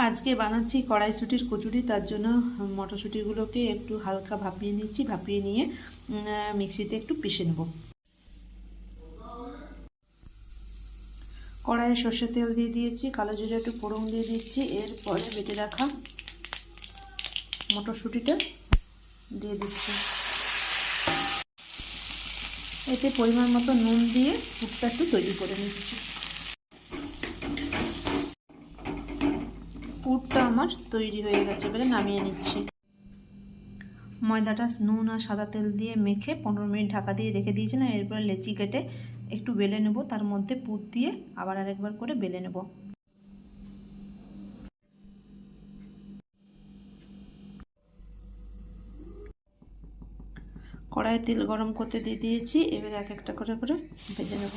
আজকে বানাচ্ছি কড়াইশুঁটির কচুরি। তার জন্য মটরশুঁটিগুলোকে একটু হালকা ভাপিয়ে নিচ্ছি, ভাপিয়ে নিয়ে মিক্সিতে একটু পিষে নেব। কড়াইয়ে সর্ষের তেল দিয়ে দিয়েছি, কালো জিরে একটু ফোড়ন দিয়ে দিচ্ছি। এরপরে বেটে রাখা মটরশুঁটিটা দিয়ে দিচ্ছি। এতে পরিমাণ মতো নুন দিয়ে পুরটা একটু তৈরি করে নিচ্ছি। পুরটা আমার তৈরি হয়ে গেছে, এবারে নামিয়ে নিচ্ছি। ময়দাটা নুন আর সাদা তেল দিয়ে মেখে 15 মিনিট ঢাকা দিয়ে রেখে দিয়েছিলাম। এরপরে লেচি কেটে একটু বেলে নেব, তার মধ্যে পুর দিয়ে আবার আরেকবার করে বেলে নেব। কড়াইয়ে তেল গরম করতে দিয়ে দিয়েছি, এবার এক একটা করে করে ভেজে নেব।